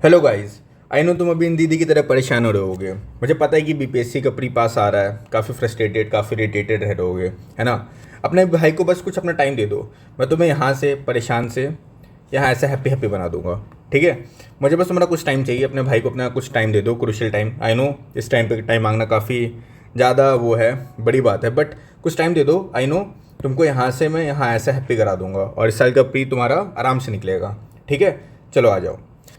Hello guys. I know तुम अभी इन दीदी की तरह परेशान हो रहे होगे। मुझे पता है कि बीपीएससी का प्री पास आ रहा है, काफ़ी फ्रस्ट्रेटेड काफ़ी इरिटेटेड रह रहोगे, है ना। अपने भाई को बस कुछ अपना टाइम दे दो। मैं तुम्हें यहाँ से परेशान से यहाँ ऐसे हैप्पी हैप्पी बना दूंगा। ठीक है। मुझे बस तुम्हारा कुछ टाइम चाहिए, अपने भाई को अपना कुछ टाइम दे दो, क्रूशियल टाइम। आई नो इस टाइम पे टाइम मांगना काफ़ी ज़्यादा वो है, बड़ी बात है, बट कुछ टाइम दे दो। आई नो तुमको यहाँ से मैं यहाँ ऐसे हैप्पी करा दूंगा और इस साल का प्री तुम्हारा आराम से निकलेगा। ठीक है, चलो आ जाओ।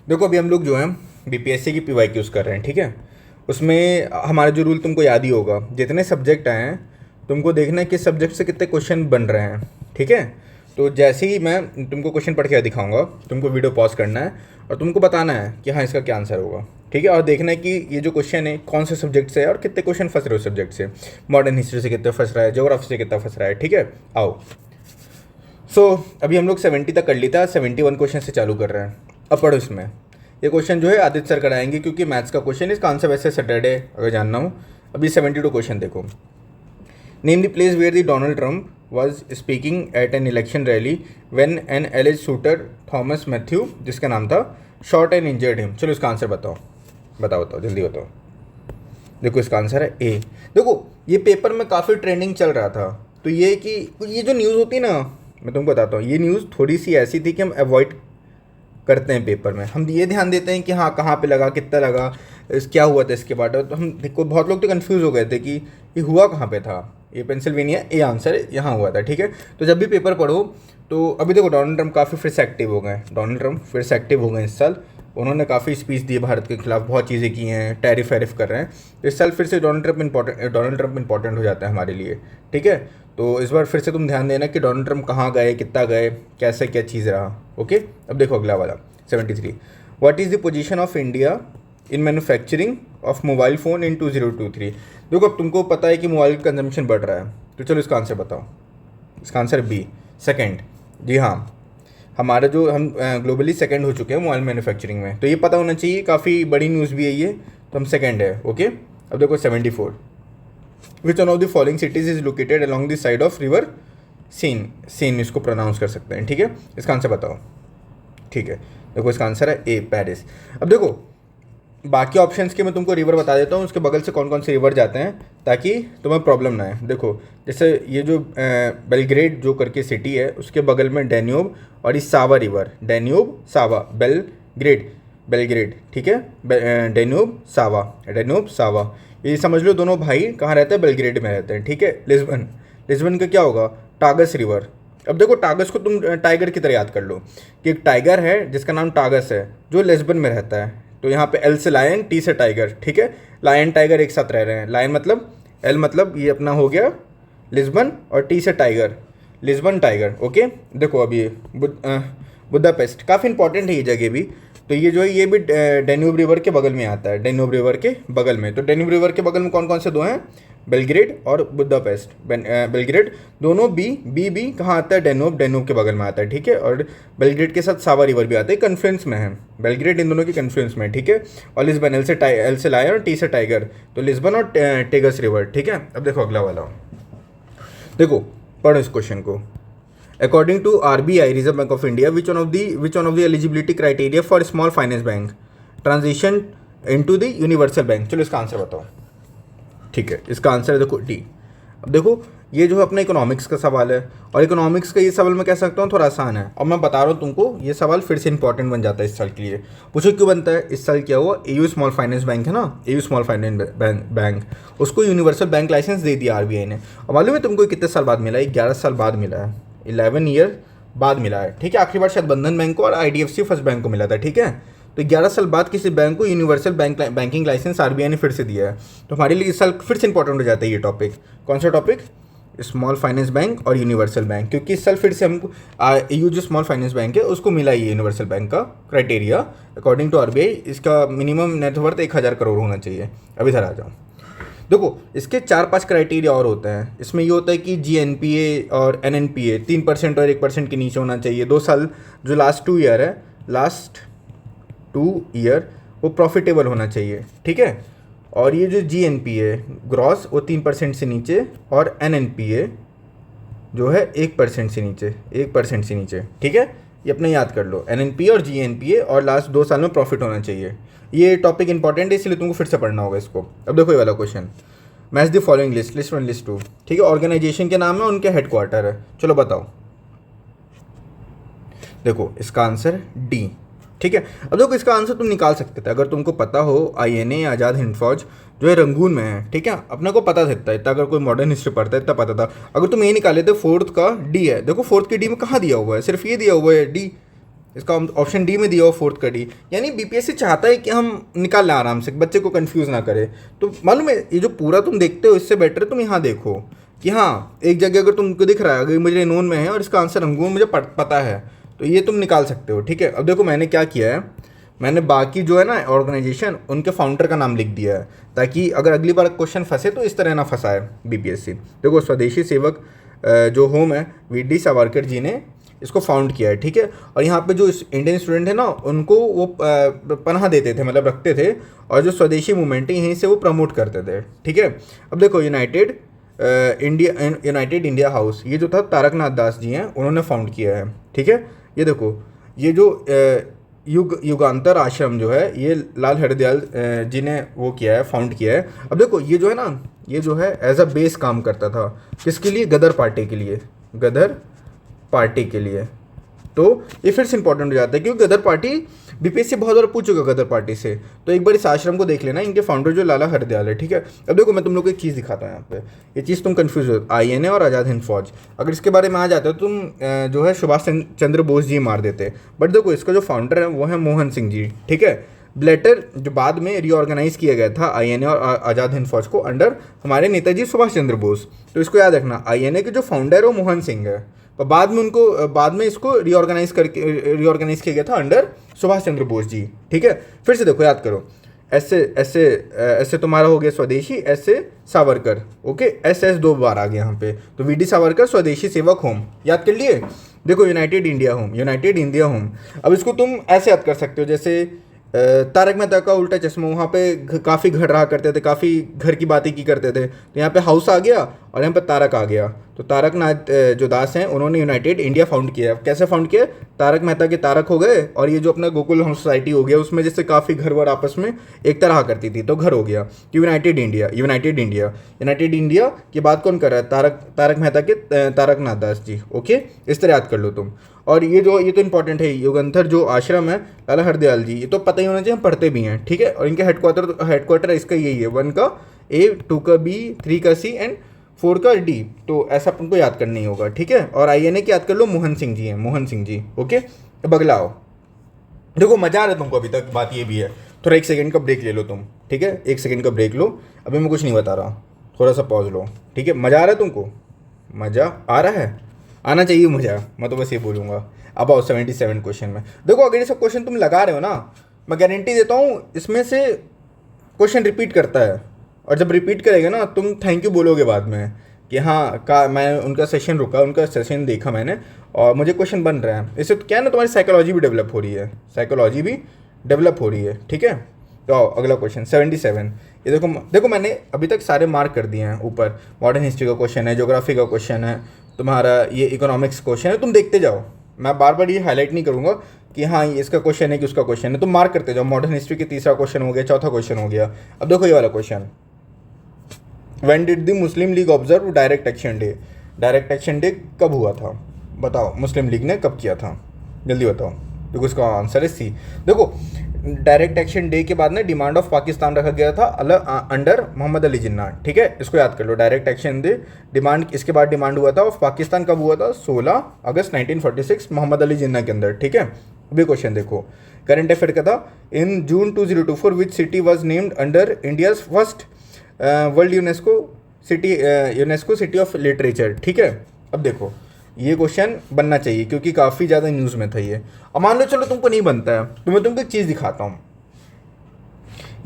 देखो अभी हम लोग जो हैं बीपीएससी की पीवाईक्यूज़ कर रहे हैं। ठीक है। उसमें हमारा जो रूल तुमको याद ही होगा, जितने सब्जेक्ट आए हैं तुमको देखना है किस सब्जेक्ट से कितने क्वेश्चन बन रहे हैं। ठीक है। तो जैसे ही मैं तुमको क्वेश्चन पढ़ के दिखाऊंगा, तुमको वीडियो पॉज करना है और तुमको बताना है कि हाँ इसका क्या आंसर होगा। ठीक है। और देखना है कि ये जो क्वेश्चन है कौन से सब्जेक्ट से है और कितने क्वेश्चन फंस रहे हो सब्जेक्ट से। मॉडर्न हिस्ट्री से कितने फंस रहा है, ज्योग्राफी से कितना फंस रहा है। ठीक है, आओ। अभी हम लोग 70 तक कर लिया था, 71 क्वेश्चन से चालू कर रहे हैं। अब पढ़ो इसमें। ये क्वेश्चन जो है आदित्य सर कराएंगे क्योंकि मैथ्स का क्वेश्चन, इसका आंसर वैसे सैटरडे अगर जानना हो। अभी 72 क्वेश्चन देखो। Name the place where the Donald Trump was speaking at an election rally when an alleged shooter Thomas Matthew, जिसका नाम था, शॉट एंड इंजर्ड हिम। चलो इसका आंसर बताओ बताओ बताओ, जल्दी बताओ। देखो इसका आंसर है ए। देखो ये पेपर में काफ़ी ट्रेंडिंग चल रहा था, तो ये कि ये जो न्यूज़ होती है ना, मैं तुमको बताता हूँ, ये न्यूज़ थोड़ी सी ऐसी थी कि हम अवॉइड करते हैं पेपर में। हम ये ध्यान देते हैं कि हाँ कहाँ पे लगा, कितना लगा, क्या हुआ था इसके बाद। तो हम देखो बहुत लोग तो कंफ्यूज हो गए थे कि ये हुआ कहाँ पे था। ये पेंसिल्वेनिया, ये आंसर यहाँ हुआ था। ठीक है। तो जब भी पेपर पढ़ो तो अभी देखो डोनाल्ड ट्रंप काफ़ी फिर से एक्टिव हो गए। डोनाल्ड ट्रंप फिर से एक्टिव हो गए इस साल। उन्होंने काफ़ी स्पीच दी भारत के खिलाफ, बहुत चीज़ें की हैं, टैरिफ वैरिफ कर रहे हैं। तो इस साल फिर से डोनाल्ड ट्रंप इंपॉर्टेंट हो जाता है हमारे लिए। ठीक है। तो इस बार फिर से तुम ध्यान देना कि डोनाल्ड ट्रंप कहाँ गए, कितना गए, कैसे क्या चीज़ रहा। ओके। अब देखो अगला वाला 73। What is the position of India in manufacturing of mobile phone इन 2023। देखो अब तुमको पता है कि मोबाइल कंजम्पशन बढ़ रहा है, तो चलो इसका आंसर बताओ। इसका आंसर बी, सेकंड। जी हाँ, हमारा जो हम ग्लोबली सेकंड हो चुके हैं मोबाइल मैन्युफैक्चरिंग में, तो ये पता होना चाहिए, काफ़ी बड़ी न्यूज़ भी है ये। तो हम सेकंड है। ओके। अब देखो 74। Which one of the following cities is located along the side of river Seine. Seine इसको प्रोनाउंस कर सकते हैं। ठीक है। इसका आंसर बताओ। ठीक है। देखो इसका आंसर है ए, पेरिस। अब देखो बाकी ऑप्शंस के मैं तुमको रिवर बता देता हूँ, उसके बगल से कौन कौन से रिवर जाते हैं ताकि तुम्हें प्रॉब्लम ना है। देखो जैसे ये जो बेलग्रेड जो करके सिटी है, उसके बगल में डैन्यूब और ये सावा रिवर, डैन्यूब सावा, बेलग्रेड बेलग्रेड। ठीक है। डैन्यूब सावा, ये समझ लो दोनों भाई कहाँ रहते हैं, बेलग्रेड में रहते हैं। ठीक है। लिस्बन, लिस्बन का क्या होगा, टागस रिवर। अब देखो टागस को तुम टाइगर की तरह याद कर लो कि एक टाइगर है जिसका नाम टागस है, जो लिस्बन में रहता है। तो यहाँ पे एल से लायन, टी से टाइगर। ठीक है। लायन टाइगर एक साथ रह रहे हैं। लायन मतलब, एल मतलब ये अपना हो गया लिस्बन, और टी से टाइगर, लिस्बन टाइगर। ओके। देखो अभी बुदापेस्ट काफ़ी इंपॉर्टेंट है ये जगह भी। तो ये जो है ये भी डेन्यूब रिवर के बगल में आता है, डेन्यूब रिवर के बगल में। तो डेन्यूब रिवर के बगल में कौन कौन से दो हैं, बेलग्रेड और बुदापेस्ट। बेलग्रेड दोनों बी कहाँ आता है, डेन्यूब के बगल में आता है। ठीक है। और बेलग्रेड के साथ सावा रिवर भी आता है, कन्फ्लुएंस में है। बेलग्रेड इन दोनों की कन्फ्लुएंस में है। ठीक है। और लिस्बन, एल से लायन और टी से टाइगर, तो लिस्बन और टेगस रिवर। ठीक है। अब देखो अगला वाला, देखो पढ़ो इस क्वेश्चन को। According to RBI, reserve bank of India, which one of the eligibility criteria for small finance bank transition into the universal bank. चलो इसका आंसर बताओ। ठीक है। इसका आंसर है देखो डी। अब देखो ये जो है अपना इकोनॉमिक्स का सवाल है, और इकोनॉमिक्स का ये सवाल मैं कह सकता हूँ थोड़ा आसान है, और मैं बता रहा हूँ तुमको ये सवाल फिर से इंपॉर्टेंट बन जाता है इस साल के लिए। पूछो क्यों बनता है, इस साल क्या हुआ, एयू स्मॉल फाइनेंस बैंक है ना, एयू स्मॉल फाइनेंस बैंक, उसको यूनिवर्सल बैंक लाइसेंस दे दिया आरबीआई ने। और मालूम है तुमको कितने साल बाद मिला है, 11 साल बाद मिला है, 11 ईयर बाद मिला है। ठीक है। आखिरी बार शायद बंधन बैंक को और आईडीएफसी फर्स्ट बैंक को मिला था। ठीक है। तो 11 साल बाद किसी बैंक को यूनिवर्सल बैंकिंग लाइसेंस आरबीआई ने फिर से दिया है। तो हमारे लिए इस साल फिर से इंपॉर्टेंट हो जाता है ये टॉपिक। कौन सा टॉपिक, स्मॉल फाइनेंस बैंक और यूनिवर्सल बैंक, क्योंकि इस साल फिर से हमको यू जो स्मॉल फाइनेंस बैंक है उसको मिला ये यूनिवर्सल बैंक का क्राइटेरिया अकॉर्डिंग टू आरबीआई। इसका मिनिमम नेटवर्थ 1000 करोड़ होना चाहिए। अभी इधर आ जाओ। देखो इसके 4-5 क्राइटेरिया और होते हैं। इसमें ये होता है कि जीएनपीए और एनएनपीए 3% और 1% के नीचे होना चाहिए। 2 साल जो लास्ट 2 ईयर है, लास्ट 2 ईयर वो प्रॉफिटेबल होना चाहिए। ठीक है। और ये जो जीएनपीए ग्रॉस वो 3% से नीचे, और एनएनपीए जो है 1% से नीचे, 1% से नीचे। ठीक है। ये अपने याद कर लो, एनएनपीए और जीएनपीए, और लास्ट 2 साल में प्रॉफिट होना चाहिए। ये टॉपिक इंपॉर्टेंट है, इसलिए तुमको फिर से पढ़ना होगा इसको। अब देखो ये वाला question, match the following list, list 1 list 2, ठीक है। ऑर्गेनाइजेशन के नाम है, उनके हेडक्वार्टर है, चलो बताओ। देखो इसका आंसर डी, ठीक है। अब देखो इसका आंसर तुम निकाल सकते थे अगर तुमको पता हो आईएनए आज़ाद हिंद फौज जो है रंगून में है, ठीक है। अपने को पता था इतना, अगर कोई मॉडर्न हिस्ट्री पढ़ता है इतना पता था। अगर तुम ये निकाले तो फोर्थ का डी है, देखो फोर्थ के डी में कहाँ दिया हुआ है, सिर्फ ये दिया हुआ है डी, इसका ऑप्शन डी में दिया हुआ फोर्थ का डी। यानी बीपीएससी चाहता है कि हम निकाल लें आराम से, बच्चे को कंफ्यूज ना करे। तो मालूम है ये जो पूरा तुम देखते हो इससे बेटर है तुम यहाँ देखो कि हाँ एक जगह अगर तुमको दिख रहा है, अगर मुझे नोन में है और इसका आंसर रंगून मुझे पता है, तो ये तुम निकाल सकते हो, ठीक है। अब देखो मैंने क्या किया है, मैंने बाकी जो है ना ऑर्गेनाइजेशन उनके फाउंडर का नाम लिख दिया है, ताकि अगर अगली बार क्वेश्चन फंसे तो इस तरह ना फंसाए बीपीएससी। देखो स्वदेशी सेवक जो होम है वीडी सावरकर जी ने इसको फाउंड किया है, ठीक है। और यहाँ पे जो इंडियन स्टूडेंट है ना उनको वो पनाह देते थे, मतलब रखते थे, और जो स्वदेशी मूवमेंट है यहीं से वो प्रमोट करते थे, ठीक है। अब देखो यूनाइटेड इंडिया हाउस, ये जो था तारकनाथ दास जी हैं उन्होंने फाउंड किया है, ठीक है। ये देखो ये जो युगांतर आश्रम जो है ये लाल हरदयाल जी ने वो किया है, फाउंड किया है। अब देखो ये जो है ना, ये जो है एज अ बेस काम करता था, किसके लिए, गदर पार्टी के लिए, गदर पार्टी के लिए। तो ये फिर से इंपॉर्टेंट हो जाता है क्योंकि गदर पार्टी बीपीएससी बहुत बार पूछ चुका गदर पार्टी से। तो एक बार इस आश्रम को देख लेना, इनके फाउंडर जो लाला हरदयाल है, ठीक है। अब देखो मैं तुम लोग को एक चीज़ दिखाता हूँ यहाँ पे, ये चीज़ तुम कंफ्यूज हो, आईएनए और आज़ाद हिंद फौज, अगर इसके बारे में आ जाते हो तुम जो है सुभाष चंद्र बोस जी मार देते, बट देखो इसका जो फाउंडर है वो है मोहन सिंह जी, ठीक है। लेटर जो बाद में रीऑर्गेनाइज किया गया था आईएनए और आज़ाद हिंद फौज को अंडर हमारे नेताजी सुभाष चंद्र बोस। तो इसको याद रखना, आईएनए के जो फाउंडर है वो मोहन सिंह है, और बाद में इसको रीऑर्गेनाइज किया गया था अंडर सुभाष चंद्र बोस जी, ठीक है। फिर से देखो याद करो, ऐसे तुम्हारा हो गया स्वदेशी, ऐसे सावरकर, ओके, एस 2 बार आ गया यहाँ पे, तो वीडी सावरकर स्वदेशी सेवक होम याद कर लिए। देखो यूनाइटेड इंडिया होम, अब इसको तुम ऐसे याद कर सकते हो जैसे तारक मेहता का उल्टा चश्मा, वहाँ पे काफ़ी घर रहा करते थे, काफ़ी घर की बातें की करते थे, तो यहाँ पे हाउस आ गया और यहाँ पे तारक आ गया। तो तारकनाथ जो दास हैं उन्होंने यूनाइटेड इंडिया फाउंड किया। कैसे फाउंड किया, तारक मेहता के तारक हो गए, और ये जो अपना गोकुल होम सोसाइटी हो गया उसमें जैसे काफ़ी घर वर आपस में एक तरह करती थी, तो घर हो गया यूनाइटेड इंडिया की बात कौन कर रहा है, तारक मेहता के तारकनाथ दास जी, ओके। इस तरह याद कर लो तुम। और ये तो इंपॉर्टेंट है, युगंधर जो आश्रम है लाला हरदयाल जी, ये तो पता ही होना चाहिए, हम पढ़ते भी हैं, ठीक है। और इनके हेडक्वार्टर इसका यही है, 1 का ए, 2 का बी, 3 का सी एंड 4 का डी, तो ऐसा अपन को याद करना ही होगा, ठीक है। और आईएनए की याद कर लो, मोहन सिंह जी हैं, मोहन सिंह जी, ओके। अब अगला आओ, देखो मजा आ रहा है तुमको अभी तक, बात ये भी है, थोड़ा 1 सेकंड का ब्रेक ले लो तुम, ठीक है। 1 सेकंड का ब्रेक लो, अभी मैं कुछ नहीं बता रहा, थोड़ा सा पॉज लो, ठीक है। मज़ा आ रहा है तुमको, मज़ा आ रहा है, आना चाहिए मज़ा, मैं तो बस ये बोलूँगा। अब आओ 77 क्वेश्चन में, देखो अगर ये सब क्वेश्चन तुम लगा रहे हो ना, मैं गारंटी देता हूँ इसमें से क्वेश्चन रिपीट करता है, और जब रिपीट करेगा ना तुम थैंक यू बोलोगे बाद में कि हाँ मैं उनका सेशन देखा मैंने और मुझे क्वेश्चन बन रहा है। इससे क्या है ना, तुम्हारी साइकोलॉजी भी डेवलप हो रही है, ठीक है। तो आओ अगला क्वेश्चन 77, ये देखो मैंने अभी तक सारे मार्क कर दिए हैं ऊपर। मॉडर्न हिस्ट्री का क्वेश्चन है, ज्योग्राफी का क्वेश्चन है, तुम्हारा ये इकोनॉमिक्स क्वेश्चन है, तुम देखते जाओ, मैं बार बार ये हाईलाइट नहीं करूँगा कि हाँ ये इसका क्वेश्चन है कि उसका क्वेश्चन है, तुम मार्क करते जाओ। मॉडर्न हिस्ट्री के 3रा क्वेश्चन हो गया, 4था क्वेश्चन हो गया। अब देखो ये वाला question, when did the Muslim league observe direct action day, direct action day कब हुआ था, बताओ मुस्लिम लीग ने कब किया था, जल्दी बताओ। देखो इसका आंसर है सी। देखो डायरेक्ट एक्शन डे के बाद में डिमांड ऑफ पाकिस्तान रखा गया था अंडर मोहम्मद अली जिन्ना, ठीक है। इसको याद कर लो, डायरेक्ट एक्शन डे डिमांड, इसके बाद डिमांड हुआ था ऑफ पाकिस्तान कब हुआ था, 16 अगस्त 1946 मोहम्मद अली जिन्ना के अंदर, ठीक है। अभी क्वेश्चन देखो, करंट अफेयर का था, इन जून 2024 which city was named under India's first world UNESCO city of literature, ठीक है। अब देखो ये क्वेश्चन बनना चाहिए क्योंकि काफ़ी ज़्यादा न्यूज़ में था ये। अब मान लो चलो तुमको नहीं बनता है तो मैं तुमको एक चीज़ दिखाता हूँ।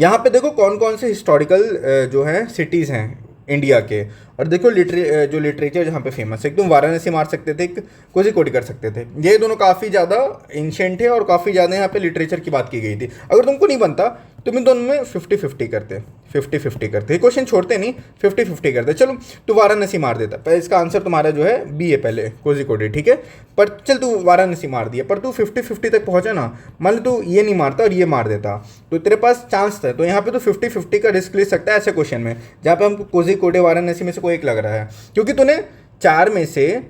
यहाँ पे देखो कौन कौन से हिस्टोरिकल जो हैं सिटीज़ हैं इंडिया के, और देखो जो लिटरेचर जहाँ पे फेमस है, तुम वाराणसी मार सकते थे, कोझिकोड कर सकते थे, ये दोनों काफ़ी ज़्यादा एंशिएंट है और काफ़ी ज़्यादा यहाँ पे लिटरेचर की बात की गई थी। अगर तुमको नहीं बनता तुम इन दोनों में 50-50 करते, 50-50 करते, क्वेश्चन छोड़ते नहीं, 50-50 करते। चलो तू वाराणसी मार देता, पर इसका आंसर तुम्हारा जो है बी है पहले, कोझिकोडे, ठीक है। पर चल तू वाराणसी मार दिया, पर तू 50-50 तक पहुंचा ना, मान लो तू ये नहीं मारता और ये मार देता, तो तेरे पास चांस था। तो यहाँ पे तो 50-50 का रिस्क ले सकता है ऐसे क्वेश्चन में, जहाँ पे हमको कोझिकोडे वाराणसी में से कोई एक लग रहा है, क्योंकि तूने 4 में से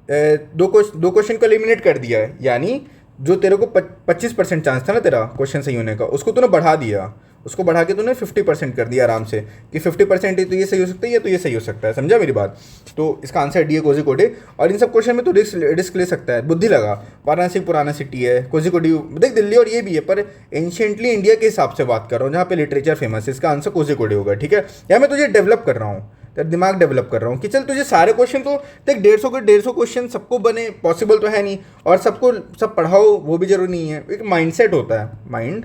दो क्वेश्चन को एलिमिनेट कर दिया है, यानी जो तेरे को 25% चांस था ना तेरा क्वेश्चन सही होने का, उसको तूने बढ़ा दिया, उसको बढ़ा के तूने 50% कर दिया आराम से, कि 50% तो ये सही हो सकता है, ये तो ये सही हो सकता है, समझा मेरी बात। तो इसका आंसर डी है, कोझिकोडे। और इन सब क्वेश्चन में तो रिस्क ले सकता है, बुद्धि लगा। वाराणसी पुराना सिटी है, कोझिकोडे देख दिल्ली और ये भी है, पर एंशियंटली इंडिया के हिसाब से बात कर रहा हूँ, जहाँ पे लिटरेचर फेमस है। इसका आंसर कोझिकोडे होगा, ठीक है। या मैं तुझे डेवलप कर रहा हूँ, तेरा दिमाग डेवलप कर रहा हूँ कि चल तुझे सारे क्वेश्चन तो देख, 150 क्वेश्चन सबको बने पॉसिबल तो है नहीं, और सबको सब पढ़ाओ वो भी जरूरी नहीं है। एक माइंड सेट होता है, माइंड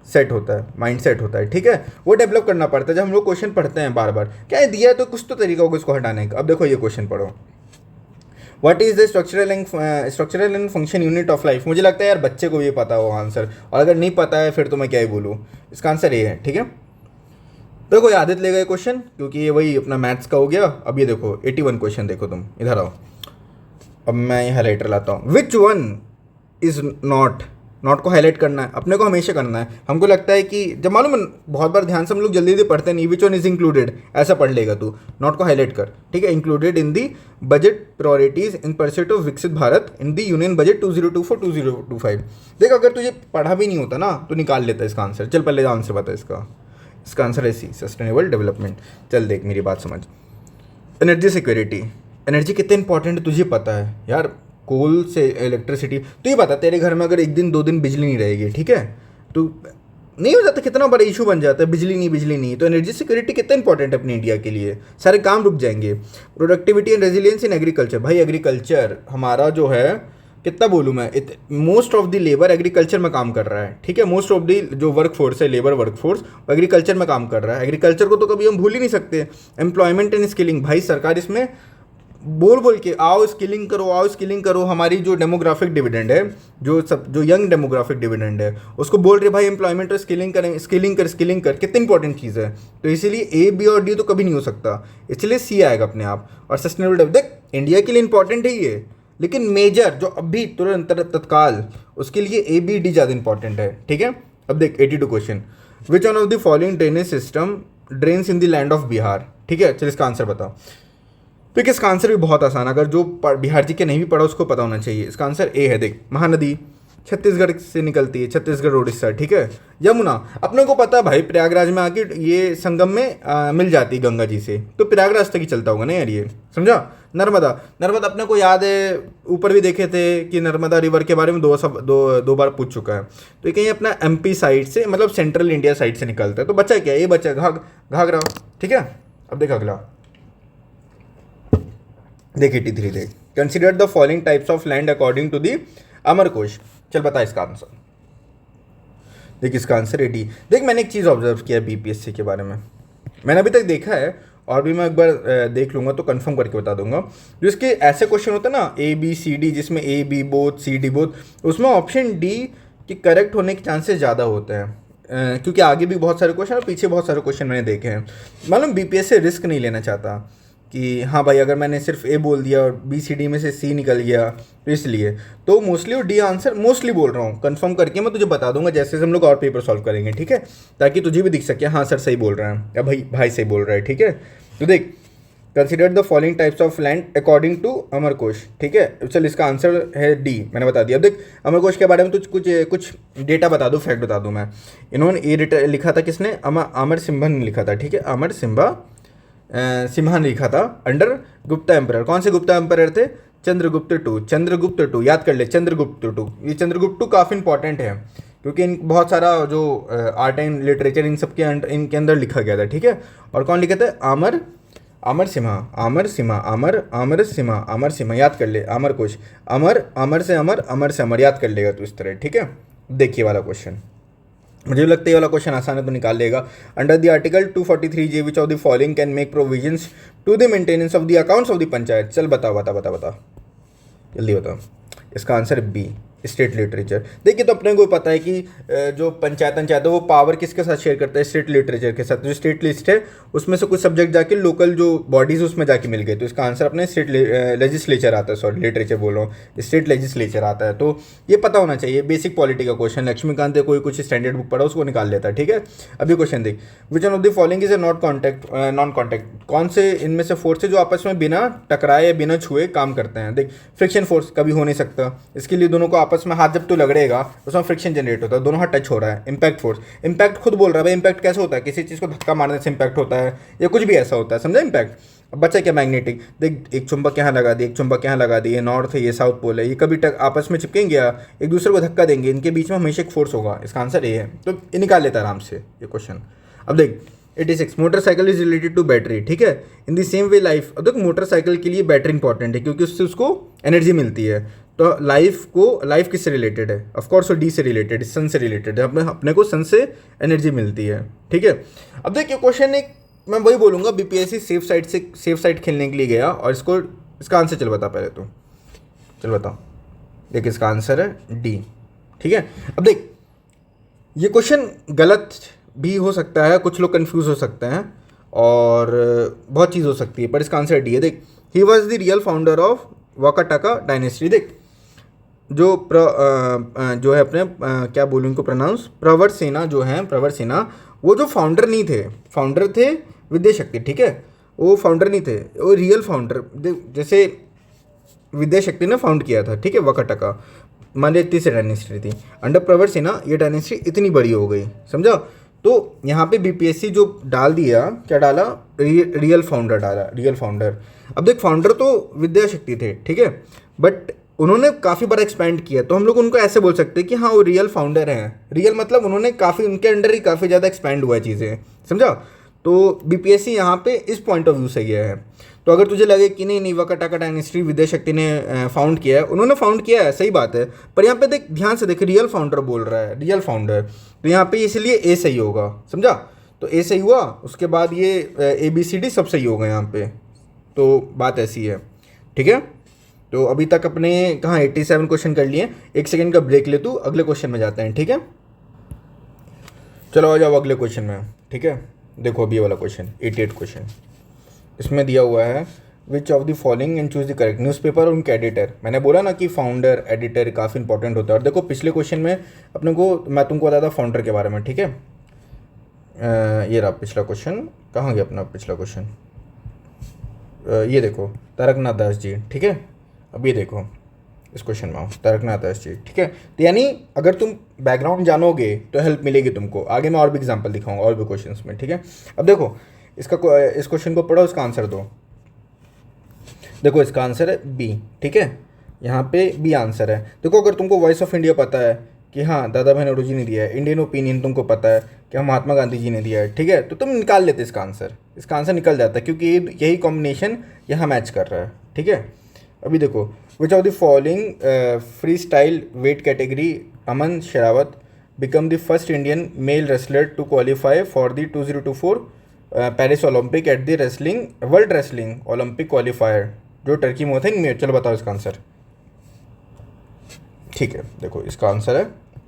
सेट होता है, ठीक है, वो डेवलप करना पड़ता है जब हम लोग क्वेश्चन पढ़ते हैं बार बार। क्या है दिया है तो कुछ तो तरीका होगा इसको हटाने का। अब देखो ये क्वेश्चन पढ़ो, what is the structural and function unit of life. मुझे लगता है यार बच्चे को भी पता हो आंसर, और अगर नहीं पता है फिर तो मैं क्या ही बोलूँ। इसका आंसर ये है, ठीक है। तो कोई आदत ले गए क्वेश्चन, क्योंकि ये वही अपना मैथ्स का हो गया। अब ये देखो 81 क्वेश्चन देखो, तुम इधर आओ, अब मैं ये हाईलाइटर लाता हूँ। विच वन इज नॉट को हाईलाइट करना है, अपने को हमेशा करना है। हमको लगता है कि जब मालूम बहुत बार ध्यान से हम लोग जल्दी जल्दी पढ़ते नहीं, विच वन इज इंक्लूडेड ऐसा पढ़ लेगा तू, नॉट को हाईलाइट कर, ठीक है। Included in the budget priorities in pursuit of विकसित भारत इन दी यूनियन बजट 2024-2025। देख अगर तुझे पढ़ा भी नहीं होता ना तो निकाल लेता इसका आंसर। चल पहले आंसर बता इसका आंसर है सी, सस्टेनेबल डेवलपमेंट। चल देख मेरी बात समझ। एनर्जी सिक्योरिटी, एनर्जी कितने इंपॉर्टेंट है तुझे पता है यार। कोल से इलेक्ट्रिसिटी, तो ये बता तेरे घर में अगर 1-2 दिन बिजली नहीं रहेगी, ठीक है, तो नहीं हो जाता, कितना बड़ा इशू बन जाता है, बिजली नहीं। तो एनर्जी सिक्योरिटी कितना इंपॉर्टेंट है अपने इंडिया के लिए, सारे काम रुक जाएंगे। Productivity and resilience in agriculture, भाई एग्रीकल्चर हमारा जो है, कितना बोलूँ मैं, most of the labour agriculture में काम कर रहा है, ठीक है। मोस्ट ऑफ द जो वर्क फोर्स है, लेबर वर्क फोर्स, वो एग्रीकल्चर में काम कर रहा है। एग्रीकल्चर को तो कभी हम भूल ही नहीं सकते। एम्प्लॉयमेंट एंड स्किलिंग, भाई सरकार इसमें बोल के आओ स्किलिंग करो। हमारी जो डेमोग्राफिक डिविडेंड है, जो यंग डेमोग्राफिक डिविडेंड है, उसको बोल रहे भाई एम्प्लॉयमेंट और स्किलिंग कर, कितनी इंपॉर्टेंट चीज़ है। तो इसीलिए ए बी और डी तो कभी नहीं हो सकता, इसलिए सी आएगा अपने आप। और सस्टेनेबल डेवलप, देख इंडिया के लिए इंपॉर्टेंट है ये, लेकिन मेजर जो अभी तुरंत तत्काल, उसके लिए ए बी डी ज़्यादा इंपॉर्टेंट है, ठीक है। अब देख 82 question, which one of the following drainage system drains in the land of Bihar, ठीक है। चल इसका आंसर बताओ। तो इसका आंसर भी बहुत आसान, अगर जो बिहार जी के नहीं भी पढ़ा उसको पता होना चाहिए। इसका आंसर ए है, देख महानदी छत्तीसगढ़ से निकलती है, छत्तीसगढ़ उड़ीसा, ठीक है। यमुना अपने को पता है भाई, प्रयागराज में आके ये संगम में मिल जाती है गंगा जी से, तो प्रयागराज तक ही चलता होगा ना यार ये, समझा। नर्मदा अपने को याद है, ऊपर भी देखे थे कि नर्मदा रिवर के बारे में दो बार पूछ चुका है। तो ये कहीं अपना एमपी साइड से, मतलब सेंट्रल इंडिया साइड से निकलता है। तो बचा क्या, ये बचा घाघरा, ठीक है। अब देख अगला, देख 83 देख, consider the following types of land according to the Amarkosh. चल बता इसका आंसर। देख इसका आंसर 80। देख मैंने एक चीज़ ऑब्जर्व किया बीपीएससी के बारे में, मैंने अभी तक देखा है और भी मैं एक बार देख लूँगा तो कंफर्म करके बता दूंगा। जो इसके ऐसे क्वेश्चन होते हैं ना ए बी सी डी, जिसमें A B both C D both, उसमें ऑप्शन डी के करेक्ट होने के चांसेस ज़्यादा होते हैं, क्योंकि आगे भी बहुत सारे क्वेश्चन और पीछे बहुत सारे क्वेश्चन मैंने देखे हैं। मालूम बीपीएससी रिस्क नहीं लेना चाहता कि हाँ भाई अगर मैंने सिर्फ ए बोल दिया और बी सी डी में से सी निकल गया, तो इसलिए तो मोस्टली और डी आंसर मोस्टली बोल रहा हूँ। कंफर्म करके मैं तुझे बता दूंगा जैसे हम लोग और पेपर सॉल्व करेंगे, ठीक है, ताकि तुझे भी दिख सके हाँ सर सही बोल रहा है या भाई सही बोल रहा है, ठीक है। तो देख consider the following types of land according to Amarkosh, ठीक है। चल इसका आंसर है डी, मैंने बता दिया। अब देख अमरकोश के बारे में तुझ कुछ डेटा बता दूँ, फैक्ट बता दूँ मैं। इन्होंने ये लिखा था किसने, अमर सिम्हा ने लिखा था, ठीक है। अमर सिम्हा ने लिखा था अंडर गुप्ता एम्परर। कौन से गुप्ता एम्परर थे, चंद्रगुप्त टू, याद कर ले चंद्रगुप्त टू। ये चंद्रगुप्त टू काफ़ी इंपॉर्टेंट है क्योंकि इन बहुत सारा जो आर्ट एंड लिटरेचर इन सब के इनके अंदर लिखा गया था, ठीक है। और कौन लिखा था, अमर सिम्हा, याद कर ले। अमरकोश, अमर से अमर याद कर लेगा तो इस तरह, ठीक है। देखिए वाला क्वेश्चन, मुझे लगता है ये वाला क्वेश्चन आसान है तो निकाल लेगा। Under the article 243J which of the following can make provisions to the maintenance of the accounts of the panchayat. चल बता जल्दी बताओ। इसका आंसर बी, स्टेट लिटरेचर। देखिए तो अपने को पता है कि जो पंचायत है वो पावर किसके साथ शेयर करता है, स्टेट लिटरेचर के साथ। जो स्टेट लिस्ट है उसमें से कुछ सब्जेक्ट जाके लोकल जो बॉडीज उसमें जाके मिल गए, तो इसका आंसर अपने स्टेट लेजिस्लेचर आता है, सॉरी लिटरेचर बोल रहा हूँ, स्टेट लेजिस्लेचर आता है। तो ये पता होना चाहिए, बेसिक पॉलिटी का क्वेश्चन। लक्ष्मीकांत कोई कुछ स्टैंडर्ड बुक पढ़ा उसको निकाल लेता है, ठीक है। अभी क्वेश्चन देख, which one of the following is a non contact, कौन से इनमें से फोर्स है जो आपस में बिना टकराए या बिना छुए काम करते हैं। देख फ्रिक्शन फोर्स कभी हो नहीं सकता, इसके लिए दोनों को आपस में हाथ जब तो लगड़ेगा उसमें फ्रिक्शन जनरेट होता है, दोनों हाथ टच हो रहा है। इम्पैक्ट फोर्स, इम्पैक्ट खुद बोल रहा है भाई, इम्पैक्ट कैसे होता है, किसी चीज़ को धक्का मारने से इम्पैक्ट होता है या कुछ भी ऐसा होता है, समझा इम्पैक्ट। अब बचा क्या, मैग्नेटिक। देख एक चुंबक यहाँ लगा दी, एक चुंबक यहाँ लगा दी, ये नॉर्थ है ये साउथ पोल है, ये कभी आपस में चिपकेंगे या एक दूसरे को धक्का देंगे, इनके बीच में हमेशा एक फोर्स होगा। इसका आंसर ये है, तो ये निकाल लेता है आराम से ये क्वेश्चन। अब देख 86, motorcycle is related to battery, ठीक है। In the same way life, अब देख मोटरसाइकिल के लिए बैटरी इंपॉर्टेंट है क्योंकि उससे उसको एनर्जी मिलती है। तो लाइफ किससे रिलेटेड है, ऑफकोर्स वो डी से रिलेटेड, सन से रिलेटेड है, अपने को सन से एनर्जी मिलती है, ठीक है। अब देखिए क्वेश्चन एक मैं वही बोलूँगा, बीपीएससी सेफ साइड खेलने के लिए गया और इसका आंसर चल बता पहले तो, चल बता। देख इसका आंसर है डी, ठीक है। अब देख ये क्वेश्चन गलत भी हो सकता है, कुछ लोग कंफ्यूज हो सकते हैं और बहुत चीज़ हो सकती है, पर इसका आंसर डी है। देख he was the real founder of Vakataka dynasty. देख जो है अपने क्या बोलूँ इनको प्रोनाउंस, प्रवर सेना जो है, प्रवर सेना, वो जो फाउंडर नहीं थे, फाउंडर थे विद्याशक्ति, ठीक है। वो फाउंडर नहीं थे, वो रियल फाउंडर, जैसे विद्याशक्ति ने फाउंड किया था, ठीक है, वाकाटाका। मान लिया तीसरी डायनेस्टी थी, अंडर प्रवर सेना ये डायनेस्टी इतनी बड़ी हो गई, समझा। तो यहाँ पे बीपीएससी जो डाल दिया, क्या डाला, रियल फाउंडर डाला, रियल फाउंडर। अब देख फाउंडर तो विद्याशक्ति थे, ठीक है, बट उन्होंने काफ़ी बार एक्सपैंड किया, तो हम लोग उनको ऐसे बोल सकते हैं कि हाँ वो रियल फाउंडर हैं। रियल मतलब उन्होंने काफ़ी, उनके अंडर ही काफ़ी ज़्यादा एक्सपैंड हुआ है चीज़ें, समझा। तो बीपीएससी यहाँ पे इस पॉइंट ऑफ व्यू से गया है। तो अगर तुझे लगे कि नहीं वाकाटाका डायनेस्टी विद्याशक्ति ने फाउंड किया है, उन्होंने फाउंड किया है, सही बात है, पर यहाँ पे देख ध्यान से देख, रियल फाउंडर बोल रहा है, रियल फाउंडर, तो यहाँ पे इसलिए ए सही होगा, समझा। तो ए सही हुआ, उसके बाद ये ABCD सब सही होगा यहाँ पे, तो बात ऐसी है, ठीक है। तो अभी तक अपने कहाँ 87 क्वेश्चन कर लिए, 1 सेकंड का ब्रेक ले तू, अगले क्वेश्चन में जाते हैं, ठीक है। चलो आ जाओ अगले क्वेश्चन में, ठीक है। देखो अभी वाला क्वेश्चन 88 क्वेश्चन, इसमें दिया हुआ है विच of the following and choose the correct. Newspaper और उनके एडिटर, मैंने बोला ना कि फाउंडर एडिटर काफ़ी इंपॉर्टेंट होता है। और देखो पिछले क्वेश्चन में अपने को मैं तुमको बताया था फाउंडर के बारे में, ठीक है। ये रहा पिछला क्वेश्चन, कहाँ गया अपना पिछला क्वेश्चन, ये देखो तारकनाथ दास जी, ठीक है। अब ये देखो इस क्वेश्चन में आओ, तारकनाथ दास जी, ठीक है। तो यानी अगर तुम बैकग्राउंड जानोगे तो हेल्प मिलेगी तुमको, आगे मैं और भी एग्जांपल दिखाऊंगा और भी क्वेश्चंस में, ठीक है। अब देखो इस क्वेश्चन को पढ़ो, इसका आंसर दो। देखो इसका आंसर है बी, ठीक है, यहाँ पे बी आंसर है। देखो अगर तुमको वॉइस ऑफ इंडिया पता है कि हाँ दादा भाई नौरोजी जी ने दिया है, इंडियन ओपिनियन तुमको पता है कि हाँ महात्मा गांधी जी ने दिया है, ठीक है, तो तुम निकाल लेते इसका आंसर निकल जाता है, क्योंकि यही कॉम्बिनेशन यहाँ मैच कर रहा है, ठीक है। अभी देखो which of the following free style weight category Aman Sherawat become the first Indian male wrestler to qualify for the 2024 Paris Olympic at the world wrestling Olympic qualifier जो टर्की में थे। चलो बताओ इसका आंसर, ठीक है। देखो इसका आंसर है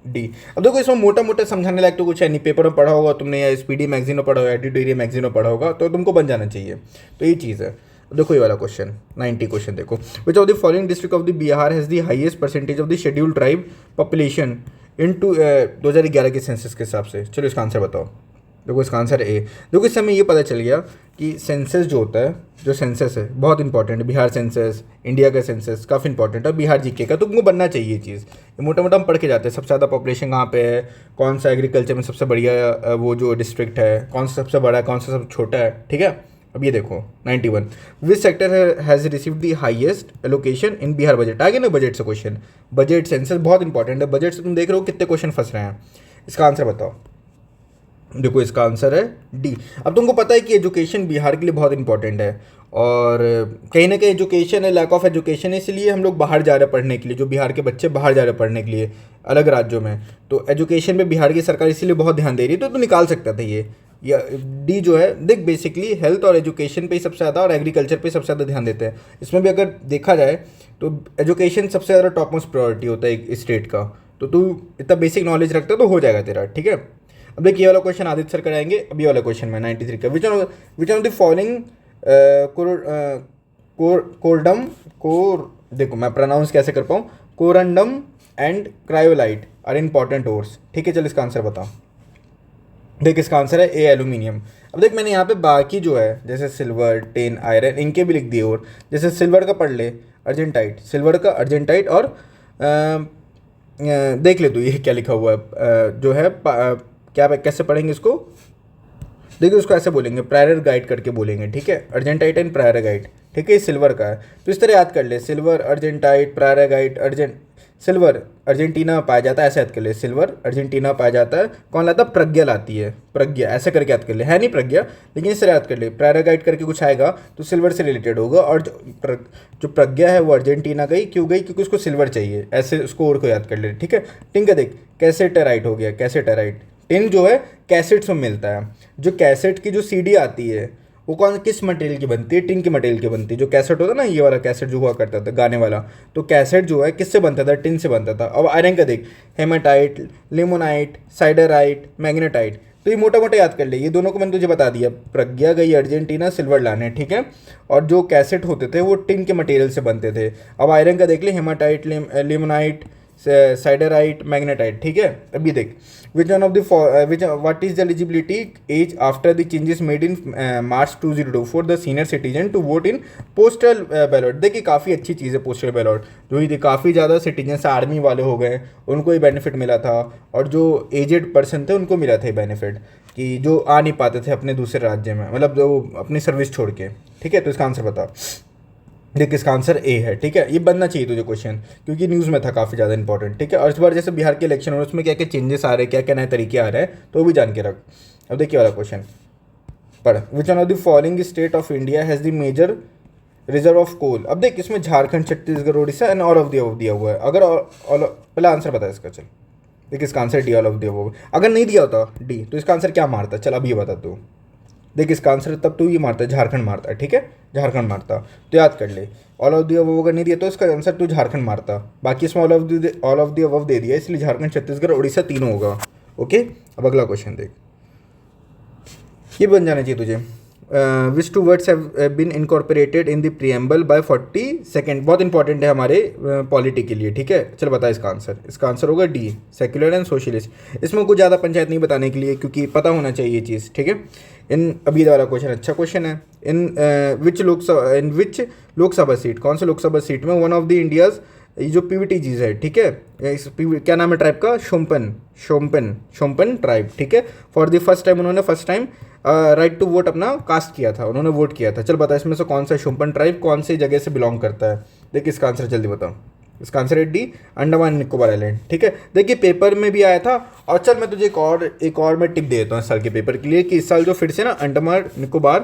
डी। अब देखो इसमें मोटा मोटा समझाने लायक तो कुछ है नहीं, पेपर में पढ़ा होगा तुमने या SPD मैगजीन में पढ़ा होगा, एडिटोरियल मैगजीन में पढ़ा होगा, तो तुमको बन जाना चाहिए, तो ये चीज़ है। देखो ये वाला क्वेश्चन 90 क्वेश्चन देखो, which of the following district of the Bihar has the highest percentage of the scheduled tribe population in 2011 के सेंसस के हिसाब से। चलो इसका आंसर बताओ। देखो इसका आंसर ए। देखो इस समय ये पता चल गया कि सेंसस जो होता है, जो सेंसस है बहुत इंपॉर्टेंट है। बिहार सेंसस, इंडिया का सेंसस काफ़ी इंपॉर्टेंट है, बिहार जीके का, तो तुमको बनना चाहिए ये चीज़। ये मोटा मोटा हम पढ़ के जाते हैं, सबसे ज़्यादा पॉपुलेशन कहाँ पे है, कौन सा एग्रीकल्चर में सबसे बढ़िया वो जो डिस्ट्रिक्ट है, कौन सा सबसे बड़ा है, कौन सा सबसे छोटा है, ठीक है। अब ये देखो 91, which sector has received the highest allocation in Bihar budget. आगे ना बजट से क्वेश्चन, बजट सेंसस बहुत इंपॉर्टेंट है, बजट से तुम देख रहे हो कितने क्वेश्चन फंस रहे हैं। इसका आंसर बताओ। देखो इसका आंसर है डी। अब तुमको पता है कि एजुकेशन बिहार के लिए बहुत इंपॉर्टेंट है, और कहीं ना कहीं एजुकेशन है, लैक ऑफ एजुकेशन है, इसलिए हम लोग बाहर जा रहे हैं पढ़ने के लिए, जो बिहार के बच्चे बाहर जा रहे हैं पढ़ने के लिए अलग राज्यों में, तो एजुकेशन पे बिहार की सरकार इसीलिए बहुत ध्यान दे रही है। तो निकाल सकता था ये, या डी जो है, देख बेसिकली हेल्थ और एजुकेशन पे ही सबसे ज़्यादा और एग्रीकल्चर पे सबसे ज़्यादा ध्यान देते हैं। इसमें भी अगर देखा जाए तो एजुकेशन सबसे ज़्यादा टॉप मोस्ट प्रायोरिटी होता है एक स्टेट का। तो तू इतना बेसिक नॉलेज रखता है तो हो जाएगा तेरा, ठीक है। अब देख ये वाला क्वेश्चन आदित्य सर कराएंगे। अब ये वाला क्वेश्चन में 93 का, which of the following corundum core, देखो मैं प्रोनाउंस कैसे कर पाऊँ, corundum and cryolite are important ores, ठीक है। चल इसका आंसर बताओ। देख इसका आंसर है ए एल्यूमिनियम। अब देख मैंने यहाँ पे बाकी जो है जैसे सिल्वर, टिन, आयरन, इनके भी लिख दिए। और जैसे सिल्वर का पढ़ ले अर्जेंटाइट, सिल्वर का अर्जेंटाइट, और देख ले तू ये क्या लिखा हुआ है जो है क्या कैसे पढ़ेंगे इसको, देखिए उसको ऐसे बोलेंगे प्रायर गाइड करके बोलेंगे, ठीक है। अर्जेंटाइट एंड प्रायर गाइड, ठीक है। ये सिल्वर का है तो इस तरह याद कर ले, silver argentite prior guide silver Argentina पाया जाता है, ऐसे याद कर ले। सिल्वर अर्जेंटीना पाया जाता है, कौन लाता है, प्रज्ञा लाती है, प्रज्ञा ऐसे करके याद कर ले, है नहीं प्रज्ञा, लेकिन इस तरह याद कर ले। प्रायर गाइड करके कुछ आएगा तो सिल्वर से रिलेटेड होगा। और जो प्रज्ञा है वो अर्जेंटीना गई, क्यों गई, क्योंकि उसको सिल्वर चाहिए, ऐसे स्कोर को याद कर ले, ठीक है। टिन का देख कैसेटेराइट हो गया, कैसेटेराइट। टिन जो है कैसेट्स में मिलता है। जो कैसेट की जो सीडी आती है वो किस मटेरियल की बनती है, टिन के मटेरियल की बनती है। जो कैसेट होता है ना, ये वाला कैसेट जो हुआ करता था गाने वाला, तो कैसेट जो है किससे बनता था, टिन से बनता था। अब आयरन का देख, हेमाटाइट, लिमोनाइट, साइडराइट, मैग्नेटाइट, तो ये मोटा मोटा याद कर ले। ये दोनों को मैंने तुझे बता दिया, प्रज्ञा गई अर्जेंटीना सिल्वर लाने, ठीक है। और जो कैसेट होते थे वो टिन के मटेरियल से बनते थे। अब आयरन का देख ले, हेमाटाइट, लिमोनाइट, साइडराइट, मैग्नेटाइट, ठीक है। अभी देख which one of the what is the eligibility age after the changes made in March 2002 for the senior citizen to vote in postal ballot. देखिए काफ़ी अच्छी चीज़ है पोस्टल बैलट, जो ही थी काफ़ी ज़्यादा सिटीजन से आर्मी वाले हो गए, उनको ये बेनिफिट मिला था। और जो एजेड पर्सन थे उनको मिला था ये बेनिफिट, कि जो आ नहीं पाते थे अपने दूसरे राज्य में, मतलब जो अपनी सर्विस छोड़ के, ठीक है। तो इसका आंसर बता। देख इसका आंसर ए है, ठीक है। ये बनना चाहिए तुझे क्वेश्चन, क्योंकि न्यूज़ में था काफ़ी ज़्यादा इंपॉर्टेंट, ठीक है। और इस बार जैसे बिहार के इलेक्शन हो रहे हैं उसमें क्या क्या चेंजेस आ रहे हैं, क्या क्या नए तरीके आ रहे हैं, तो वो भी जान के रख। अब देखिए वाला क्वेश्चन पढ़, which one of the following state of India has the major reserve of coal. अब देख इसमें Jharkhand, Chhattisgarh, Orissa and all of the above दिया हुआ है। अगर पहला आंसर बता इसका, चल देख इसका answer D all of the above. अगर नहीं दिया होता डी तो इसका आंसर क्या मारता, चल अब ये बता तू। देख इसका आंसर तब तू ये मारता है, झारखंड मारता है, ठीक है, झारखंड मारता। तो याद कर ले, ऑल ऑफ द अबव अगर नहीं दिया तो इसका आंसर तू झारखंड मारता। बाकी इसमें ऑल ऑफ द अबव दे दिया, इसलिए झारखंड, छत्तीसगढ़, उड़ीसा तीनों होगा, ओके। अब अगला क्वेश्चन देख, ये बन जाना चाहिए तुझे। Which two words have been incorporated in the preamble by 42nd, बहुत इंपॉर्टेंट है हमारे पॉलिटी के लिए, ठीक है। चल बता इसका आंसर। इसका आंसर होगा डी, सेक्युलर एंड सोशलिस्ट। इसमें कुछ ज़्यादा पंचायत नहीं बताने के लिए, क्योंकि पता होना चाहिए ये चीज़, ठीक है। इन अभी वाला क्वेश्चन अच्छा क्वेश्चन है। इन विच लोकसभा सीट, कौन से लोकसभा सीट में वन ऑफ द इंडियाज़, ये जो पीवीटीजीज है, ठीक है, इस क्या नाम है ट्राइब का, शोम्पन ट्राइब, ठीक है। फॉर द फर्स्ट टाइम उन्होंने राइट टू वोट अपना कास्ट किया था, उन्होंने वोट किया था। चल बता इसमें से कौन सा शोम्पन ट्राइब कौन सी जगह से बिलोंग करता है। देखिए इसका आंसर जल्दी बताओ। इसका आंसर है डी, अंडमान निकोबार आइलैंड, ठीक है। देखिए पेपर में भी आया था। और चल मैं तुझे एक और मैं टिप दे देता हूँ इस साल के पेपर के लिए, कि इस साल जो फिर से ना अंडमान निकोबार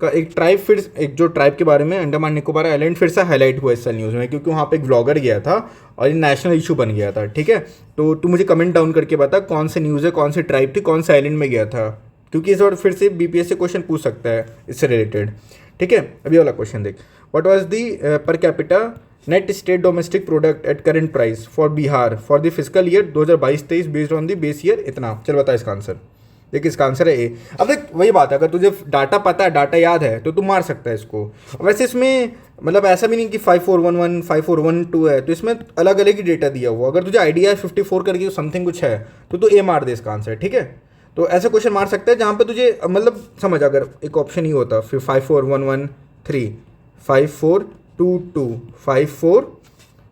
का एक ट्राइब, फिर एक जो ट्राइब के बारे में अंडमान निकोबार आइलैंड फिर से हाईलाइट हुआ इस साल न्यूज़ में, क्योंकि वहाँ पे एक व्लॉगर गया था और ये नेशनल इशू बन गया था, ठीक है। तो तू मुझे कमेंट डाउन करके बता कौन से न्यूज़ है, कौन सी ट्राइब थी, कौन से आइलैंड में गया था, क्योंकि इस बार फिर से बीपीएस से क्वेश्चन पूछ सकता है इससे रिलेटेड, ठीक है। अभी वाला क्वेश्चन देख, what was the per capita net state domestic product at current price for Bihar for the physical year 2022-23 based on the base year इतना। चल बता इसका आंसर। देखिए इसका आंसर है ए। अब देख वही बात है, अगर तुझे डाटा पता है, डाटा याद है, तो तू मार सकता है इसको। वैसे इसमें मतलब ऐसा भी नहीं कि 5411 5412 है, तो इसमें अलग अलग ही डेटा दिया हुआ। अगर तुझे आइडिया है 54 करके समथिंग कुछ है तो तू ए मार दे इसका आंसर, ठीक है। तो ऐसे क्वेश्चन मार सकते हैं जहाँ पे तुझे मतलब समझ, अगर एक ऑप्शन ही होता फिर 54113 5422 54,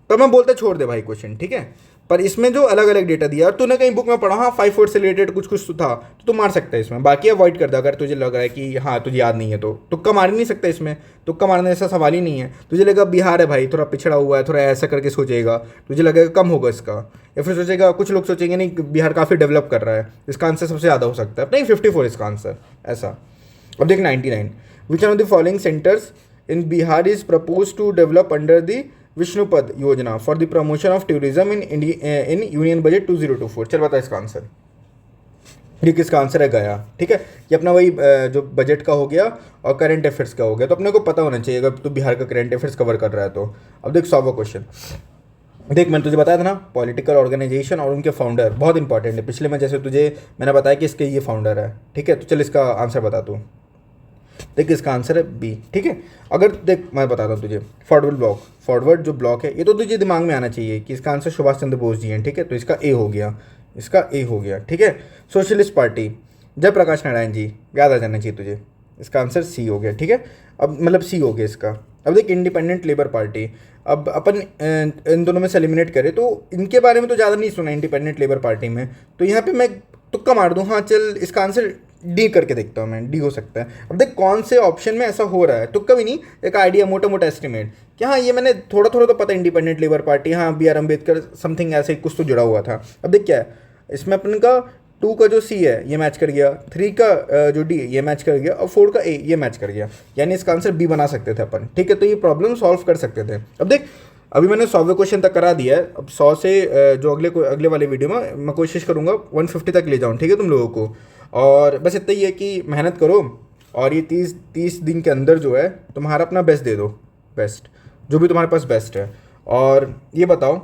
तो मैं बोलता छोड़ दे भाई क्वेश्चन, ठीक है। पर इसमें जो अलग अलग डेटा दिया और तूने कहीं बुक में पढ़ा, हाँ 54 से रिलेटेड कुछ कुछ तो था, तो तू मार सकता है इसमें। बाकी अवॉइड कर दे अगर तुझे लग रहा है कि हाँ तुझे याद नहीं है, तो तुक्का मार ही नहीं सकता इसमें। तुक्का मारने ऐसा सवाल ही नहीं है। तुझे लगेगा बिहार है भाई थोड़ा पिछड़ा हुआ है, थोड़ा ऐसा करके सोचेगा, तुझे लगेगा कम होगा इसका, या फिर सोचेगा, कुछ लोग सोचेंगे नहीं बिहार काफ़ी डेवलप कर रहा है, इसका आंसर सबसे ज़्यादा हो सकता है, नहीं 54 इसका आंसर ऐसा। अब देख 99, which one of the following centres in Bihar is propose to develop under the Vishnupad yojana for the promotion of tourism in union budget 2024। चल बता इसका आंसर। ये किसका आंसर है? गया। ठीक है, ये अपना वही जो बजट का हो गया और करंट अफेयर्स का हो गया। तो अपने को पता होना चाहिए अगर तू बिहार का करंट अफेयर्स कवर कर रहा है तो। अब देख 100वां क्वेश्चन। देख मैंने तुझे बताया था ना, पॉलिटिकल ऑर्गेनाइजेशन और उनके फाउंडर बहुत इंपॉर्टेंट है। पिछले में जैसे तुझे मैंने बताया कि इसके ये फाउंडर है। ठीक है, तो चल इसका आंसर बता तू। देख इसका आंसर है बी। ठीक है, अगर देख मैं बताता हूँ तुझे, फॉरवर्ड ब्लॉक, फॉरवर्ड जो ब्लॉक है ये तो तुझे दिमाग में आना चाहिए कि इसका आंसर सुभाष चंद्र बोस जी हैं। ठीक है, तो इसका ए हो गया, इसका ए हो गया। ठीक है, सोशलिस्ट पार्टी जयप्रकाश नारायण जी, याद आ जाना चाहिए तुझे। इसका आंसर सी हो गया। ठीक है, अब मतलब सी हो गया इसका। अब देख इंडिपेंडेंट लेबर पार्टी, अब अपन इन दोनों में से एलिमिनेट करें तो इनके बारे में तो ज़्यादा नहीं सुना इंडिपेंडेंट लेबर पार्टी में, तो यहाँ पे मैं तुक्का मार दूँ। हाँ चल, इसका आंसर डी करके देखता हूँ मैं, डी हो सकता है। अब देख कौन से ऑप्शन में ऐसा हो रहा है, तुक्का भी नहीं, एक आइडिया, मोटा मोटा एस्टिमेट कि हाँ ये मैंने थोड़ा थोड़ा तो पता, इंडिपेंडेंट लेबर पार्टी, हाँ बी आर अम्बेडकर समथिंग ऐसे कुछ तो जुड़ा हुआ था। अब देख क्या है इसमें, अपन का 2 का जो सी है ये मैच कर गया, 3 का जो डी ये मैच कर गया और 4 का ए ये मैच कर गया, यानी इसका आंसर बी बना सकते थे अपन। ठीक है, तो ये प्रॉब्लम सॉल्व कर सकते थे। अब देख अभी मैंने 100वें क्वेश्चन तक करा दिया है। अब 100 से जो अगले वाले वीडियो में मैं कोशिश करूँगा 150 तक ले जाऊँ। ठीक है तुम लोगों को, और बस इतना ही है कि मेहनत करो और ये 30 दिन के अंदर जो है तुम्हारा अपना बेस्ट दे दो, बेस्ट जो भी तुम्हारे पास बेस्ट है। और ये बताओ,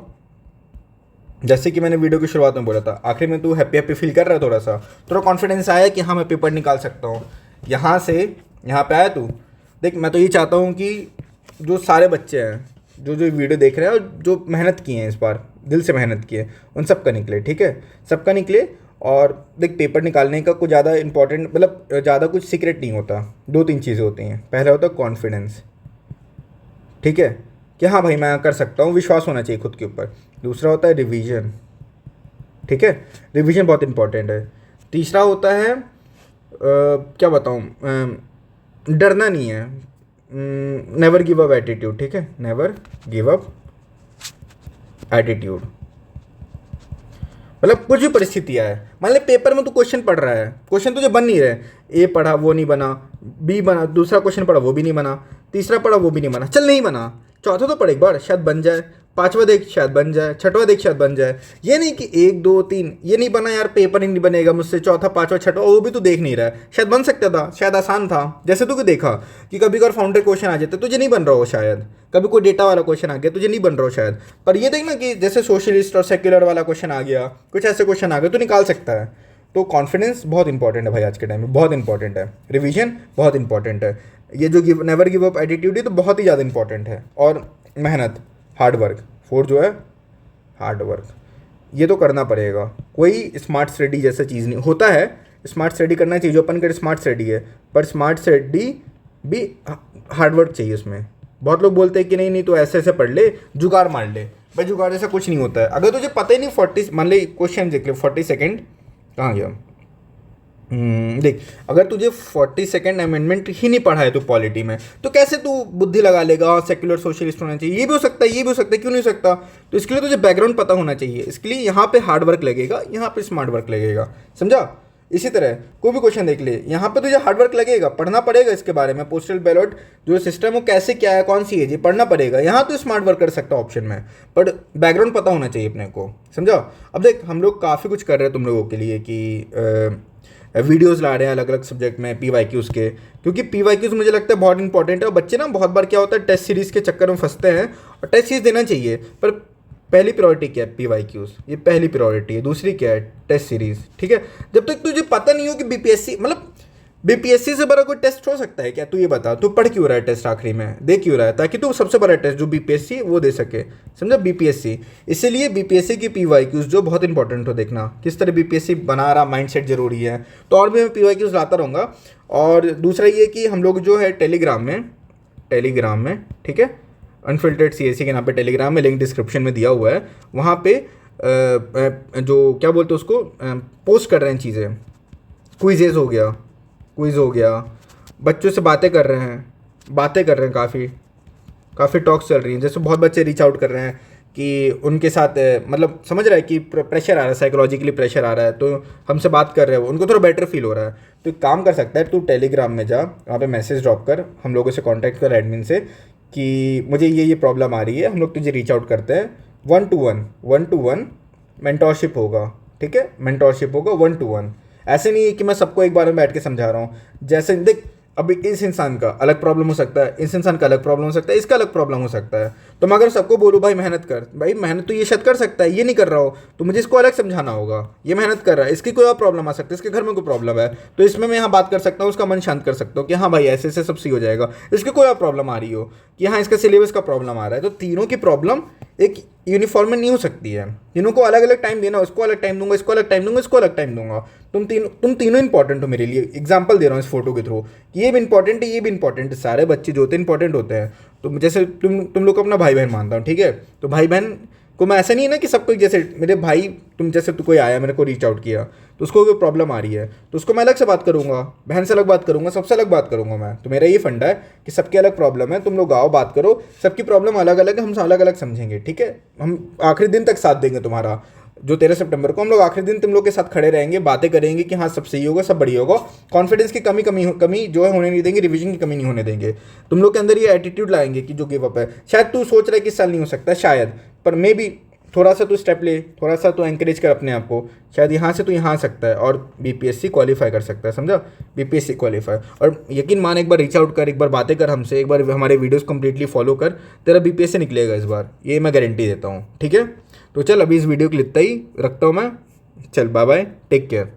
जैसे कि मैंने वीडियो की शुरुआत में बोला था, आखिर में तू हैप्पी हैप्पी फील कर रहा है, थोड़ा कॉन्फिडेंस आया कि हाँ मैं पेपर निकाल सकता हूँ। यहाँ से यहाँ पे आया तू। देख मैं तो ये चाहता हूँ कि जो सारे बच्चे हैं जो जो वीडियो देख रहे हैं और जो मेहनत किए हैं, इस बार दिल से मेहनत की है, उन सब का निकले। ठीक है, सबका निकले। और देख पेपर निकालने का कुछ ज़्यादा इंपॉर्टेंट, मतलब ज़्यादा कुछ सीक्रेट नहीं होता। 2-3 चीज़ें होती हैं। पहला होता है कॉन्फिडेंस, ठीक है, कि हाँ भाई मैं कर सकता हूँ, विश्वास होना चाहिए खुद के ऊपर। दूसरा होता है रिवीजन, ठीक है, रिवीजन बहुत इंपॉर्टेंट है। तीसरा होता है क्या बताऊँ, डरना नहीं है, नेवर गिव अप एटीट्यूड। ठीक है, नेवर गिव अप एटीट्यूड, मतलब कुछ भी परिस्थिति आए, मान ले पेपर में तू क्वेश्चन पढ़ रहा है, क्वेश्चन तुझे बन नहीं रहे, ए पढ़ा वो नहीं बना, बी बना, दूसरा क्वेश्चन पढ़ा वो भी नहीं बना, तीसरा पढ़ा वो भी नहीं बना, चल नहीं बना, चौथा तो पढ़ एक बार शायद बन जाए, पांचवा देख शायद बन जाए, छठवा देख शायद बन जाए। ये नहीं कि 1 2 3 ये नहीं बना यार, पेपर ही नहीं बनेगा मुझसे, चौथा पांचवा छठवा वो भी तू देख नहीं रहा है, शायद बन सकता था, शायद आसान था। जैसे तू देखा कि कभी अगर फाउंडर क्वेश्चन आ जाते तुझे नहीं बन रहा हो, शायद कभी कोई डेटा वाला क्वेश्चन आ गया तुझे नहीं बन रहा हो शायद, पर ये देखना कि जैसे सोशलिस्ट और सेक्युलर वाला क्वेश्चन आ गया, कुछ ऐसे क्वेश्चन आ गए तो निकाल सकता है। तो कॉन्फिडेंस बहुत इंपॉर्टेंट है भाई, आज के टाइम में बहुत इंपॉर्टेंट है। रिवीजन बहुत इंपॉर्टेंट है। ये जो नेवर गिव अप एटीट्यूड है तो बहुत ही ज़्यादा इंपॉर्टेंट है। और मेहनत, हार्ड वर्क, 4 जो है हार्ड वर्क, ये तो करना पड़ेगा। कोई स्मार्ट स्टडी जैसा चीज़ नहीं होता है, स्मार्ट स्टडी करना चाहिए जो अपन कर स्मार्ट स्टडी है, पर स्मार्ट स्टडी भी हार्ड वर्क चाहिए उसमें। बहुत लोग बोलते हैं कि नहीं नहीं तो ऐसे ऐसे पढ़ ले, जुगाड़ मार ले, भाई जुगाड़ जैसा कुछ नहीं होता है। अगर तुझे पता ही नहीं 40, मान ले क्वेश्चन देख ले 40 सेकेंड कहाँ गया, देख अगर तुझे 42nd अमेंडमेंट ही नहीं पढ़ा है तो पॉलिटी में, तो कैसे तू बुद्धि लगा लेगा सेक्युलर सोशलिस्ट होना चाहिए, ये भी हो सकता है, ये भी हो सकता है, क्यों नहीं हो सकता। तो इसके लिए तुझे बैकग्राउंड पता होना चाहिए, इसके लिए यहाँ पे हार्ड वर्क लगेगा, यहाँ पे स्मार्ट वर्क लगेगा, समझा। इसी तरह कोई भी क्वेश्चन देख ले, यहाँ पे तुझे हार्ड वर्क लगेगा, पढ़ना पड़ेगा इसके बारे में, पोस्टल बैलेट जो सिस्टम वो कैसे क्या है, कौन सी है, ये पढ़ना पड़ेगा। यहाँ तो स्मार्ट वर्क कर सकता है ऑप्शन में, पर बैकग्राउंड पता होना चाहिए अपने को, समझा। अब देख हम लोग काफ़ी कुछ कर रहे हैं तुम लोगों के लिए कि वीडियोज़ ला रहे हैं अलग अलग सब्जेक्ट में PYQs के, क्योंकि PYQs मुझे लगता है बहुत इंपॉर्टेंट है। और बच्चे ना बहुत बार क्या होता है टेस्ट सीरीज़ के चक्कर में फंसते हैं, और टेस्ट सीरीज देना चाहिए, पर पहली प्रायोरिटी क्या है, PYQs, ये पहली प्रायोरिटी है। दूसरी क्या है, टेस्ट सीरीज़, ठीक है। जब तक तुझे पता नहीं हो कि BPSC मतलब BPSC से बड़ा कोई टेस्ट हो सकता है क्या, तू ये बता, तू पढ़ क्यों रहा है टेस्ट आखिरी में, दे क्यों रहा है, ताकि तू सबसे बड़ा टेस्ट जो BPSC वो दे सके, समझा, BPSC। इसीलिए BPSC की PYQs जो बहुत इंपॉर्टेंट हो, देखना किस तरह BPSC बना रहा, माइंडसेट जरूरी है। तो और भी मैं PYQs लाता रहूँगा। और दूसरा ये कि हम लोग जो है टेलीग्राम में, ठीक है, अनफिल्टर्ड CSE के नाम पे टेलीग्राम में, लिंक डिस्क्रिप्शन में दिया हुआ है, वहाँ पे जो क्या बोलते हैं उसको, पोस्ट कर रहे हैं चीज़ें, क्विज़ हो गया, बच्चों से बातें कर रहे हैं, काफ़ी टॉक्स चल रही हैं। जैसे बहुत बच्चे रीच आउट कर रहे हैं कि उनके साथ मतलब समझ रहा है कि प्रेशर आ रहा है, साइकोलॉजिकली प्रेशर आ रहा है, तो हमसे बात कर रहे हो, उनको थोड़ा बेटर फील हो रहा है। तो एक काम कर सकता है, तू टेलीग्राम में जा, वहाँ पे मैसेज ड्रॉप कर, हम लोगों से कांटेक्ट कर एडमिन से कि मुझे ये प्रॉब्लम आ रही है, हम लोग तुझे रीच आउट करते हैं। 1 to 1 मेंटोरशिप होगा, ठीक है, मेंटोरशिप होगा 1 to 1। ऐसे नहीं है कि मैं सबको एक बार में बैठ के समझा रहा हूँ। जैसे देख, अभी इस इंसान का अलग प्रॉब्लम हो सकता है, इस इंसान का अलग प्रॉब्लम हो सकता है, इसका अलग प्रॉब्लम हो सकता है। तो मैं अगर सबको बोलूँ भाई मेहनत कर, भाई मेहनत तो ये शायद कर सकता है, ये नहीं कर रहा हो, तो मुझे इसको अलग समझाना होगा। ये मेहनत कर रहा है, इसकी कोई और प्रॉब्लम आ सकती है, इसके घर में कोई प्रॉब्लम है, तो इसमें मैं यहाँ बात कर सकता हूँ, उसका मन शांत कर सकता हूँ कि हाँ भाई ऐसे ऐसे सब सही हो जाएगा। इसकी कोई और प्रॉब्लम आ रही हो कि हाँ इसका सिलेबस का प्रॉब्लम आ रहा है, तो तीनों की प्रॉब्लम एक यूनिफॉर्म में नहीं हो सकती है। तीनों को अलग अलग टाइम देना, उसको अलग टाइम दूंगा, इसको अलग टाइम दूंगा, इसको अलग टाइम दूंगा। तुम तीनों इंपॉर्टेंट हो मेरे लिए। एग्जाम्पल दे रहा हूँ इस फोटो के थ्रू कि ये भी इंपॉर्टेंट है, ये भी इंपॉर्टेंट है। सारे बच्चे जो होते हैं इंपॉर्टेंट होते हैं। तो जैसे तुम लोग को अपना भाई बहन मानता हूँ, ठीक है, तो भाई बहन को मैं ऐसा नहीं है ना कि सबको, जैसे मेरे भाई, तुम जैसे तू कोई आया मेरे को रीच आउट किया, तो उसको कोई प्रॉब्लम आ रही है तो उसको मैं अलग से बात करूंगा, बहन से अलग बात करूंगा, सबसे अलग बात करूंगा मैं। तो मेरा ये फंडा है कि सबकी अलग प्रॉब्लम है, तुम लोग आओ बात करो, सबकी प्रॉब्लम अलग अलग है, हम अलग अलग समझेंगे, ठीक है। हम आखिरी दिन तक साथ देंगे तुम्हारा। जो 13 सितंबर को हम लोग आखिरी दिन तुम लोग के साथ खड़े रहेंगे, बातें करेंगे कि हाँ सब सही होगा, सब बढ़िया होगा। कॉन्फिडेंस की कमी जो है होने नहीं देंगे, रिवीजन की कमी नहीं होने देंगे। तुम लोग के अंदर ये एटीट्यूड लाएंगे कि जो गिव अप है। शायद तू सोच रहा है कि इस साल नहीं हो सकता, शायद, पर मे भी थोड़ा सा तू स्टेप ले, थोड़ा सा तू एंकरेज कर अपने आप को, शायद यहाँ से तू यहाँ आ सकता है और बीपीएससी क्वालिफाई कर सकता है, समझा। बीपीएससी क्वालिफाई, और यकीन मान, एक बार रीच आउट कर, एक बार बातें कर हमसे, एक बार हमारे वीडियोस कंप्लीटली फॉलो कर, तेरा बीपीएससी निकलेगा इस बार, ये मैं गारंटी देता हूँ, ठीक है। तो चल अभी इस वीडियो के लिए इतना ही रखता हूँ मैं। चल बाय बाय, टेक केयर।